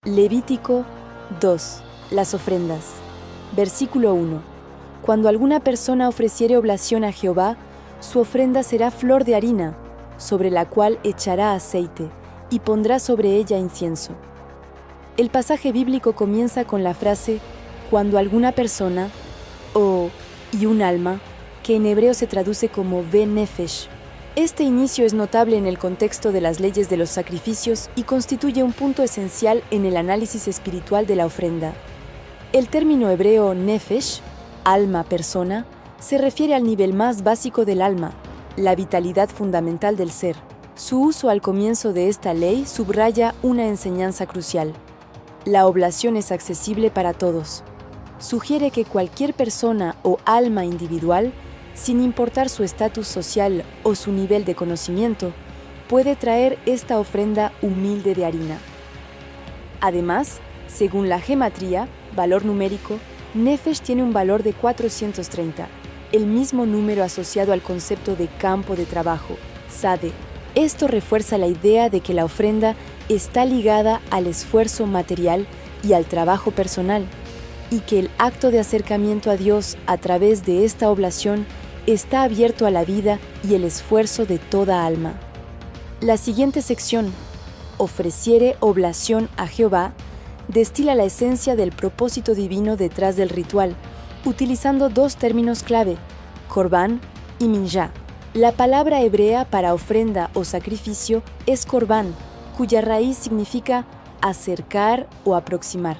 Levítico 2. Las ofrendas. Versículo 1. Cuando alguna persona ofreciere oblación a Jehová, su ofrenda será flor de harina, sobre la cual echará aceite, y pondrá sobre ella incienso. El pasaje bíblico comienza con la frase cuando alguna persona, y un alma, que en hebreo se traduce como Benefesh. Este inicio es notable en el contexto de las leyes de los sacrificios y constituye un punto esencial en el análisis espiritual de la ofrenda. El término hebreo nefesh, alma, persona, se refiere al nivel más básico del alma, la vitalidad fundamental del ser. Su uso al comienzo de esta ley subraya una enseñanza crucial. La oblación es accesible para todos. Sugiere que cualquier persona o alma individual, sin importar su estatus social o su nivel de conocimiento, puede traer esta ofrenda humilde de harina. Además, según la gematría, valor numérico, Nefesh tiene un valor de 430, el mismo número asociado al concepto de campo de trabajo, Sade. Esto refuerza la idea de que la ofrenda está ligada al esfuerzo material y al trabajo personal, y que el acto de acercamiento a Dios a través de esta oblación está abierto a la vida y el esfuerzo de toda alma. La siguiente sección, ofreciere oblación a Jehová, destila la esencia del propósito divino detrás del ritual, utilizando dos términos clave, corbán y minjá. La palabra hebrea para ofrenda o sacrificio es corbán, cuya raíz significa acercar o aproximar.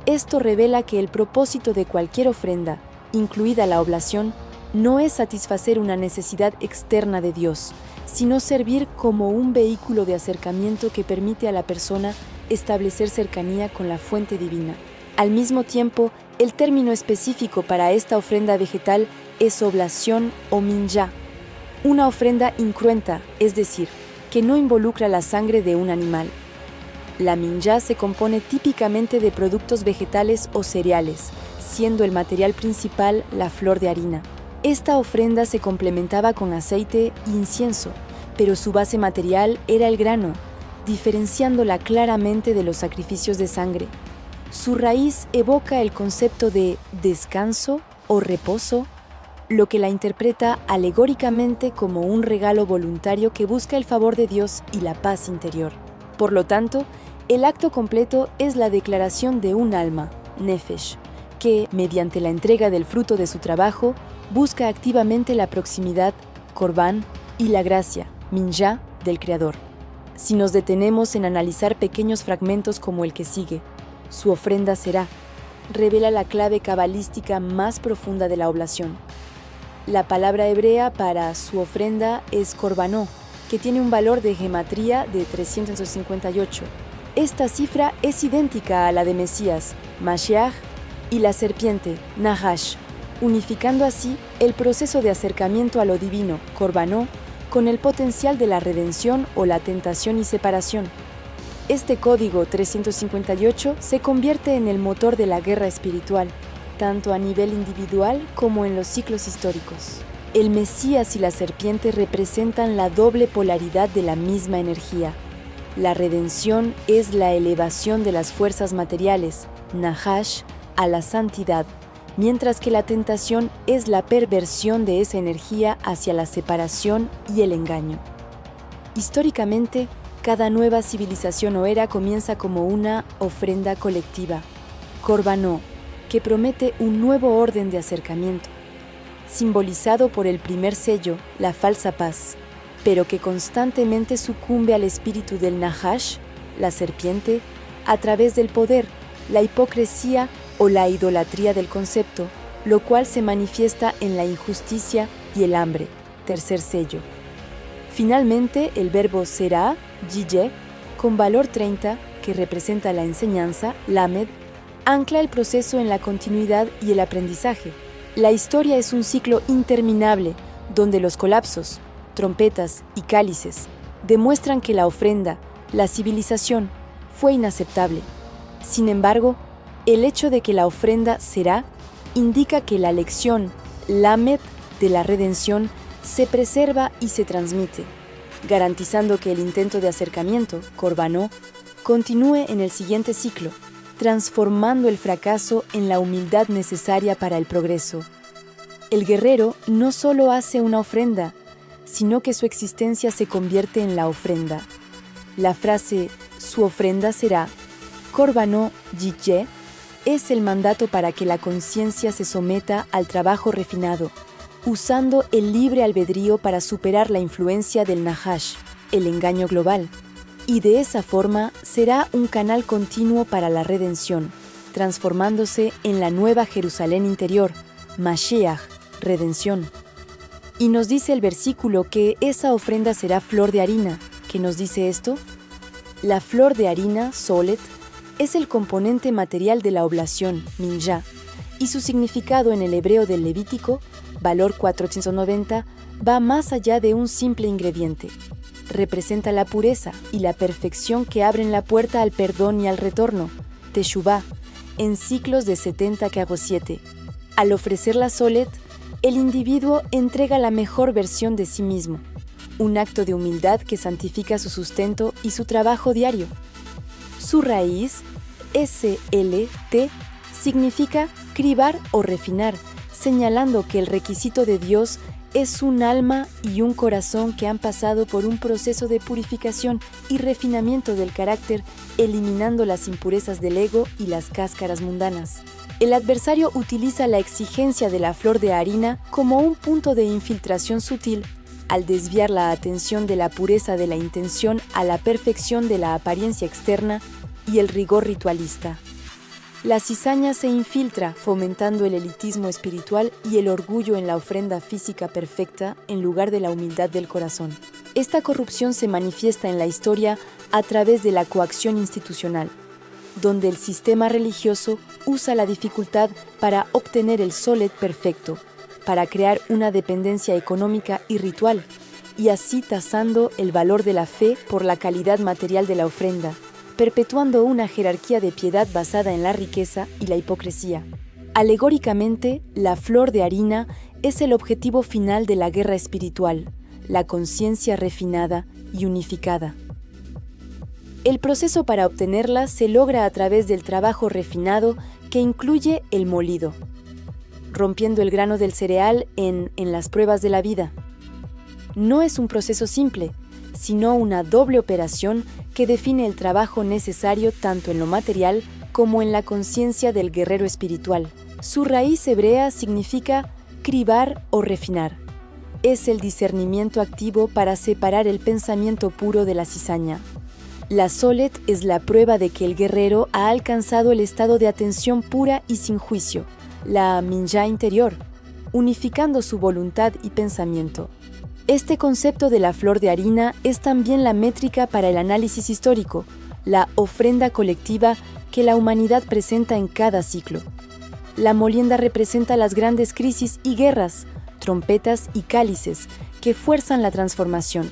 Esto revela que el propósito de cualquier ofrenda, incluida la oblación, no es satisfacer una necesidad externa de Dios, sino servir como un vehículo de acercamiento que permite a la persona establecer cercanía con la fuente divina. Al mismo tiempo, el término específico para esta ofrenda vegetal es oblación o minjá, una ofrenda incruenta, es decir, que no involucra la sangre de un animal. La minjá se compone típicamente de productos vegetales o cereales, siendo el material principal la flor de harina. Esta ofrenda se complementaba con aceite e incienso, pero su base material era el grano, diferenciándola claramente de los sacrificios de sangre. Su raíz evoca el concepto de descanso o reposo, lo que la interpreta alegóricamente como un regalo voluntario que busca el favor de Dios y la paz interior. Por lo tanto, el acto completo es la declaración de un alma, nefesh, que, mediante la entrega del fruto de su trabajo, busca activamente la proximidad, corbán, y la gracia, minjá, del Creador. Si nos detenemos en analizar pequeños fragmentos como el que sigue, su ofrenda será, revela la clave cabalística más profunda de la oblación. La palabra hebrea para su ofrenda es corbanó, que tiene un valor de gematría de 358. Esta cifra es idéntica a la de Mesías, Mashiach, y la serpiente, Nahash, unificando así el proceso de acercamiento a lo divino, corbanó, con el potencial de la redención o la tentación y separación. Este código 358 se convierte en el motor de la guerra espiritual, tanto a nivel individual como en los ciclos históricos. El Mesías y la serpiente representan la doble polaridad de la misma energía. La redención es la elevación de las fuerzas materiales, Nahash, a la santidad, mientras que la tentación es la perversión de esa energía hacia la separación y el engaño. Históricamente, cada nueva civilización o era comienza como una ofrenda colectiva, corbanó, que promete un nuevo orden de acercamiento, simbolizado por el primer sello, la falsa paz, pero que constantemente sucumbe al espíritu del Nahash, la serpiente, a través del poder, la hipocresía o la idolatría del concepto, lo cual se manifiesta en la injusticia y el hambre, tercer sello. Finalmente, el verbo será, yiyeh, con valor 30, que representa la enseñanza, lamed, ancla el proceso en la continuidad y el aprendizaje. La historia es un ciclo interminable, donde los colapsos, trompetas y cálices demuestran que la ofrenda, la civilización, fue inaceptable. Sin embargo, el hecho de que la ofrenda será indica que la lección, lamed, de la redención se preserva y se transmite, garantizando que el intento de acercamiento, corbanó, continúe en el siguiente ciclo, transformando el fracaso en la humildad necesaria para el progreso. El guerrero no solo hace una ofrenda, sino que su existencia se convierte en la ofrenda. La frase «su ofrenda será» Korbanot Yitye es el mandato para que la conciencia se someta al trabajo refinado, usando el libre albedrío para superar la influencia del Nahash, el engaño global, y de esa forma será un canal continuo para la redención, transformándose en la nueva Jerusalén interior, Mashiach, redención. Y nos dice el versículo que esa ofrenda será flor de harina. ¿Qué nos dice esto? La flor de harina, solet, es el componente material de la oblación, minjá, y su significado en el hebreo del Levítico, valor 490, va más allá de un simple ingrediente. Representa la pureza y la perfección que abren la puerta al perdón y al retorno, teshuvá, en ciclos de 70-7. Al ofrecer la solet, el individuo entrega la mejor versión de sí mismo, un acto de humildad que santifica su sustento y su trabajo diario. Su raíz, SLT, significa cribar o refinar, señalando que el requisito de Dios es un alma y un corazón que han pasado por un proceso de purificación y refinamiento del carácter, eliminando las impurezas del ego y las cáscaras mundanas. El adversario utiliza la exigencia de la flor de harina como un punto de infiltración sutil, al desviar la atención de la pureza de la intención a la perfección de la apariencia externa y el rigor ritualista. La cizaña se infiltra, fomentando el elitismo espiritual y el orgullo en la ofrenda física perfecta en lugar de la humildad del corazón. Esta corrupción se manifiesta en la historia a través de la coacción institucional, donde el sistema religioso usa la dificultad para obtener el solet perfecto, para crear una dependencia económica y ritual, y así tasando el valor de la fe por la calidad material de la ofrenda, perpetuando una jerarquía de piedad basada en la riqueza y la hipocresía. Alegóricamente, la flor de harina es el objetivo final de la guerra espiritual, la conciencia refinada y unificada. El proceso para obtenerla se logra a través del trabajo refinado que incluye el molido, rompiendo el grano del cereal en las pruebas de la vida. No es un proceso simple, sino una doble operación que define el trabajo necesario tanto en lo material como en la conciencia del guerrero espiritual. Su raíz hebrea significa cribar o refinar. Es el discernimiento activo para separar el pensamiento puro de la cizaña. La solet es la prueba de que el guerrero ha alcanzado el estado de atención pura y sin juicio, la minjá interior, unificando su voluntad y pensamiento. Este concepto de la flor de harina es también la métrica para el análisis histórico, la ofrenda colectiva que la humanidad presenta en cada ciclo. La molienda representa las grandes crisis y guerras, trompetas y cálices que fuerzan la transformación,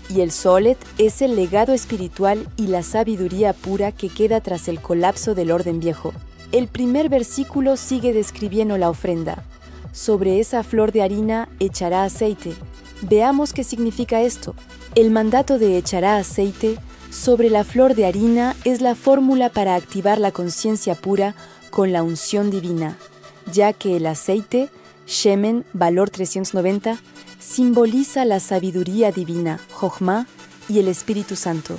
y el solet es el legado espiritual y la sabiduría pura que queda tras el colapso del orden viejo. El primer versículo sigue describiendo la ofrenda. Sobre esa flor de harina echará aceite. Veamos qué significa esto. El mandato de echará aceite sobre la flor de harina es la fórmula para activar la conciencia pura con la unción divina, ya que el aceite, shemen, valor 390, simboliza la sabiduría divina, Jochma, y el Espíritu Santo.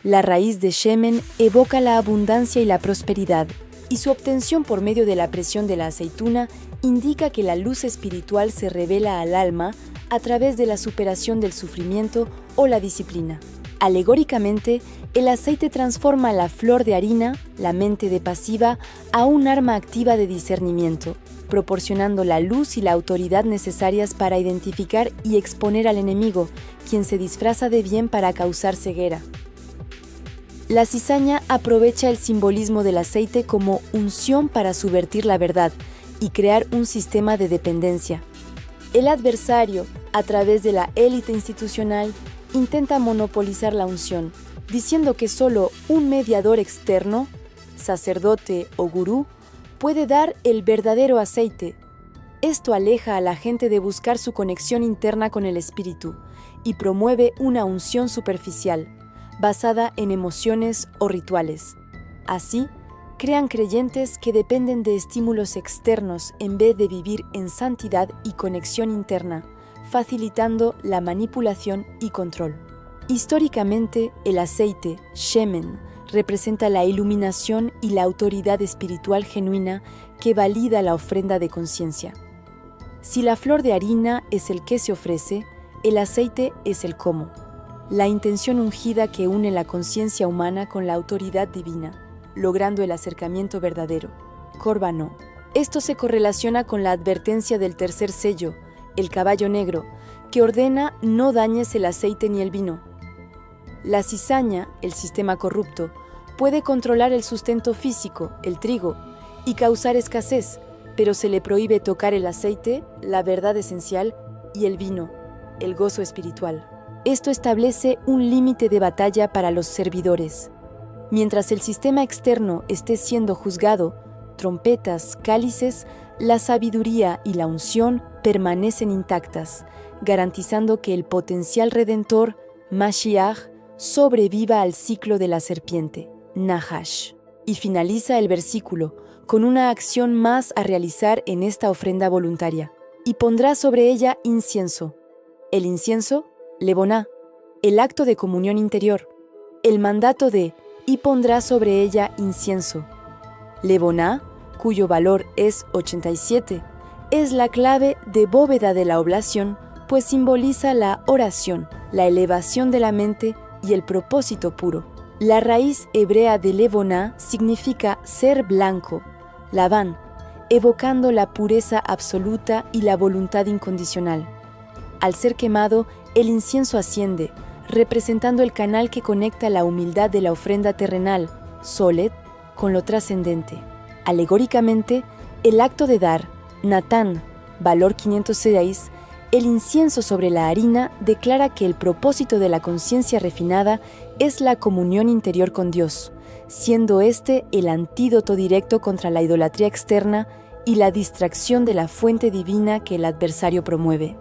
La raíz de shemen evoca la abundancia y la prosperidad, y su obtención por medio de la presión de la aceituna indica que la luz espiritual se revela al alma a través de la superación del sufrimiento o la disciplina. Alegóricamente, el aceite transforma la flor de harina, la mente de pasiva, a un arma activa de discernimiento, proporcionando la luz y la autoridad necesarias para identificar y exponer al enemigo, quien se disfraza de bien para causar ceguera. La cizaña aprovecha el simbolismo del aceite como unción para subvertir la verdad y crear un sistema de dependencia. El adversario, a través de la élite institucional, intenta monopolizar la unción, diciendo que solo un mediador externo, sacerdote o gurú, puede dar el verdadero aceite. Esto aleja a la gente de buscar su conexión interna con el espíritu y promueve una unción superficial, basada en emociones o rituales. Así, crean creyentes que dependen de estímulos externos en vez de vivir en santidad y conexión interna, facilitando la manipulación y control. Históricamente, el aceite, shemen, representa la iluminación y la autoridad espiritual genuina que valida la ofrenda de conciencia. Si la flor de harina es el que se ofrece, el aceite es el cómo, la intención ungida que une la conciencia humana con la autoridad divina, logrando el acercamiento verdadero, Corbanó. Esto se correlaciona con la advertencia del tercer sello, el caballo negro, que ordena no dañes el aceite ni el vino. La cizaña, el sistema corrupto, puede controlar el sustento físico, el trigo, y causar escasez, pero se le prohíbe tocar el aceite, la verdad esencial, y el vino, el gozo espiritual. Esto establece un límite de batalla para los servidores. Mientras el sistema externo esté siendo juzgado, trompetas, cálices, la sabiduría y la unción permanecen intactas, garantizando que el potencial redentor, Mashiach, sobreviva al ciclo de la serpiente, Nahash. Y finaliza el versículo con una acción más a realizar en esta ofrenda voluntaria. Y pondrá sobre ella incienso. El incienso, Levoná, el acto de comunión interior. El mandato de y pondrá sobre ella incienso. Levoná, cuyo valor es 87, es la clave de bóveda de la oblación, pues simboliza la oración, la elevación de la mente y el propósito puro. La raíz hebrea de Levoná significa ser blanco, Labán, evocando la pureza absoluta y la voluntad incondicional. Al ser quemado, el incienso asciende, representando el canal que conecta la humildad de la ofrenda terrenal, Solet, con lo trascendente. Alegóricamente, el acto de dar, Natán, valor 506, el incienso sobre la harina declara que el propósito de la conciencia refinada es la comunión interior con Dios, siendo este el antídoto directo contra la idolatría externa y la distracción de la fuente divina que el adversario promueve.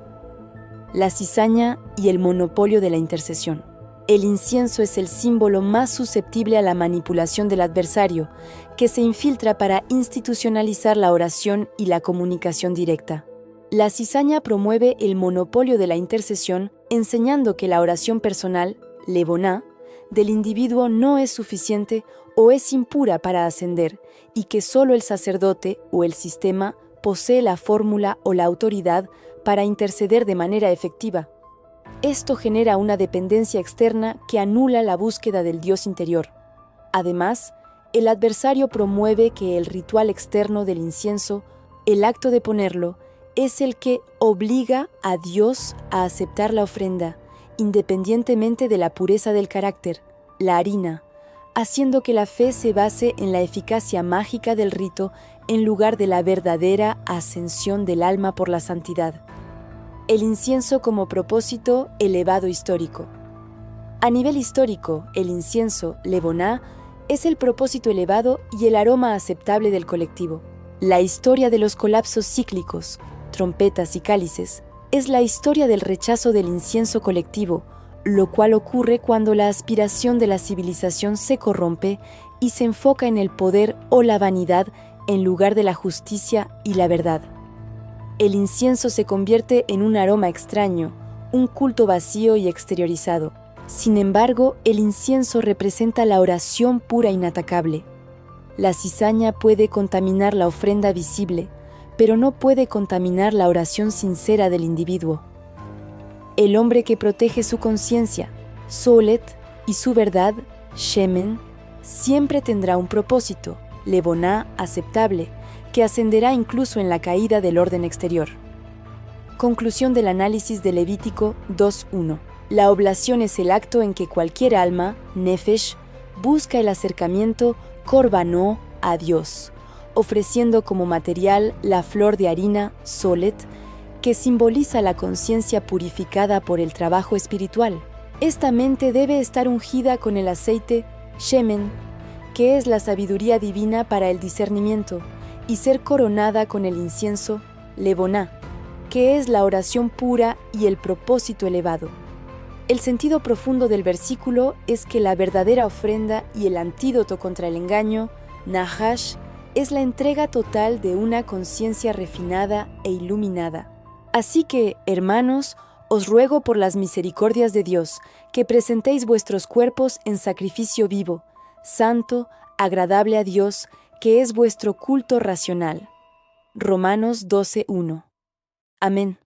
La cizaña y el monopolio de la intercesión. El incienso es el símbolo más susceptible a la manipulación del adversario, que se infiltra para institucionalizar la oración y la comunicación directa. La cizaña promueve el monopolio de la intercesión, enseñando que la oración personal, Levoná, del individuo no es suficiente o es impura para ascender, y que solo el sacerdote o el sistema posee la fórmula o la autoridad para interceder de manera efectiva. Esto genera una dependencia externa que anula la búsqueda del Dios interior. Además, el adversario promueve que el ritual externo del incienso, el acto de ponerlo, es el que obliga a Dios a aceptar la ofrenda, independientemente de la pureza del carácter, la harina, haciendo que la fe se base en la eficacia mágica del rito en lugar de la verdadera ascensión del alma por la santidad. El incienso como propósito elevado histórico. A nivel histórico, el incienso, Levoná, es el propósito elevado y el aroma aceptable del colectivo. La historia de los colapsos cíclicos, trompetas y cálices, es la historia del rechazo del incienso colectivo, lo cual ocurre cuando la aspiración de la civilización se corrompe y se enfoca en el poder o la vanidad en lugar de la justicia y la verdad. El incienso se convierte en un aroma extraño, un culto vacío y exteriorizado. Sin embargo, el incienso representa la oración pura e inatacable. La cizaña puede contaminar la ofrenda visible, pero no puede contaminar la oración sincera del individuo. El hombre que protege su conciencia, Solet, y su verdad, Shemen, siempre tendrá un propósito, Levoná, aceptable, que ascenderá incluso en la caída del orden exterior. Conclusión del análisis de Levítico 2.1. La oblación es el acto en que cualquier alma, Nefesh, busca el acercamiento Corbanó a Dios, ofreciendo como material la flor de harina, Solet, que simboliza la conciencia purificada por el trabajo espiritual. Esta mente debe estar ungida con el aceite, Shemen, que es la sabiduría divina para el discernimiento, y ser coronada con el incienso, Levoná, que es la oración pura y el propósito elevado. El sentido profundo del versículo es que la verdadera ofrenda y el antídoto contra el engaño, Nahash, es la entrega total de una conciencia refinada e iluminada. Así que, hermanos, os ruego por las misericordias de Dios, que presentéis vuestros cuerpos en sacrificio vivo, santo, agradable a Dios, que es vuestro culto racional. Romanos 12:1. Amén.